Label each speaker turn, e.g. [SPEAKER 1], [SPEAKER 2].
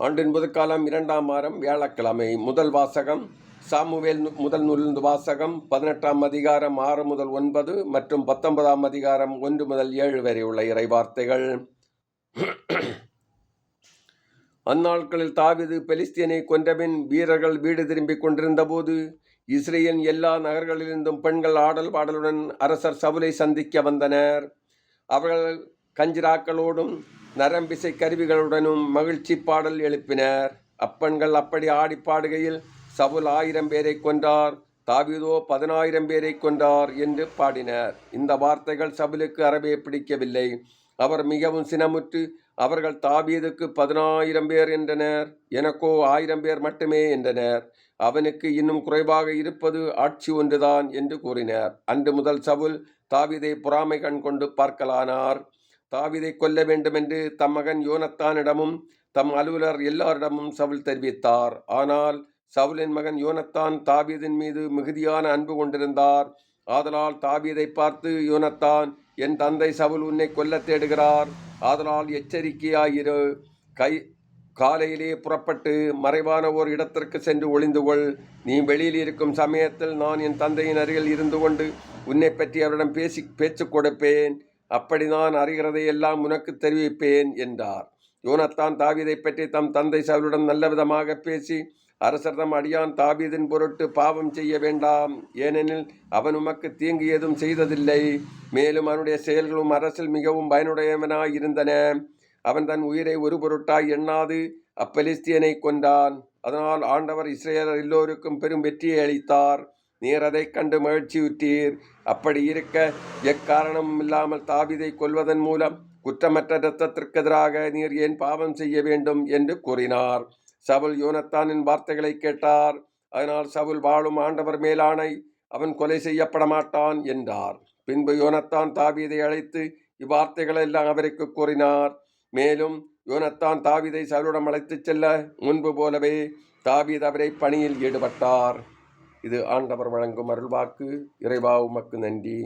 [SPEAKER 1] ஆண்டின் புதுக்காலம் 2ஆம் வாரம் வியாழக்கிழமை. முதல் வாசகம் சாமுவேல் முதல் நூலிலிருந்து வாசகம் 18ஆம் அதிகாரம் 6 முதல் 9 மற்றும் 19ஆம் அதிகாரம் 1 முதல் 7 வரை உள்ள இறைவார்த்தைகள். அந்நாட்களில் தாவீது பெலிஸ்தியனை கொன்றபின் வீரர்கள் வீடு திரும்பிக் கொண்டிருந்த போது இஸ்ரேலின் எல்லா நகர்களிலிருந்தும் பெண்கள் ஆடல் பாடலுடன் அரசர் சவுலை சந்திக்க வந்தனர். அவர்கள் கஞ்சிராக்களோடும் நரம்பிசை கருவிகளுடனும் மகிழ்ச்சி பாடல் எழுப்பினர். அப்பெண்கள் அப்படி ஆடி பாடுகையில் சவுல் 1000 பேரை கொன்றார், தாவீதோ 10,000 பேரை கொன்றார் என்று பாடினர். இந்த வார்த்தைகள் சவுலுக்கு அறவே பிடிக்கவில்லை. அவர் மிகவும் சினமுற்று, அவர்கள் தாவீதுக்கு 10,000 பேர் என்றனர், எனக்கோ 1000 பேர் மட்டுமே என்றனர். அவனுக்கு இன்னும் குறைவாக இருப்பது ஆட்சி ஒன்றுதான் என்று கூறினர். அன்று முதல் சவுல் தாவீதை பொறாமை கண் கொண்டு பார்க்கலானார். தாவீதை கொல்ல வேண்டும் என்று தம் மகன் யோனத்தானிடமும் தம் அலுவலர் எல்லாரிடமும் சவுல் தெரிவித்தார். ஆனால் சவுலின் மகன் யோனத்தான் தாவீதின் மீது மிகுதியான அன்பு கொண்டிருந்தார். ஆதலால் தாவீதை பார்த்து, யோனத்தான், என் தந்தை சவுல் உன்னை கொல்ல தேடுகிறார். ஆதலால் எச்சரிக்கையாயிரு. காலையிலே புறப்பட்டு மறைவான ஓர் இடத்திற்கு சென்று ஒளிந்து கொள். நீ வெளியில் இருக்கும் சமயத்தில் நான் என் தந்தையின் அருகில் இருந்து கொண்டு உன்னை பற்றி அவரிடம் பேச்சு கொடுப்பேன். அப்படி நான் அறிகிறதை எல்லாம் உனக்கு தெரிவிப்பேன் என்றார். யோனத்தான் தாவீதை பற்றி தம் தந்தை சவுலுடன் நல்ல விதமாக பேசி, அரசர் தம் அடியான் தாவீதின் பொருட்டு பாவம் செய்ய வேண்டாம், ஏனெனில் அவன் உமக்கு தீங்கு ஏதும் செய்ததில்லை. மேலும் அவனுடைய செயல்களும் அரசில் மிகவும் பயனுடையவனாய் இருந்தன. அவன் தன் உயிரை ஒரு பொருட்டாய் எண்ணாது அப்பெலிஸ்தியனை கொன்றான். அதனால் ஆண்டவர் இஸ்ரேலர் எல்லோருக்கும் பெரும் வெற்றியை அளித்தார். நீர் அதை கண்டு மகிழ்ச்சியுற்றீர். அப்படி இருக்க எக்காரணமும் இல்லாமல் தாவீதை கொல்வதன் மூலம் குற்றமற்ற இரத்தத்திற்கு எதிராக நீர் ஏன் பாவம் செய்ய வேண்டும் என்று கூறினார். சவுல் யோனத்தானின் வார்த்தைகளை கேட்டார். அதனால் சவுல் வாழும் ஆண்டவர் மேலானை, அவன் கொலை செய்யப்பட மாட்டான் என்றார். பின்பு யோனத்தான் தாவீதை அழைத்து இவ்வார்த்தைகளை எல்லாம் அவருக்கு கூறினார். மேலும் யோனத்தான் தாவீதை சவுலிடம் அழைத்துச் செல்ல முன்பு போலவே தாவீது அவரை பணியில் ஈடுபட்டார். இது ஆண்டவர் வழங்கும் அருள்வாக்கு. இறைவா உமக்கு நன்றி.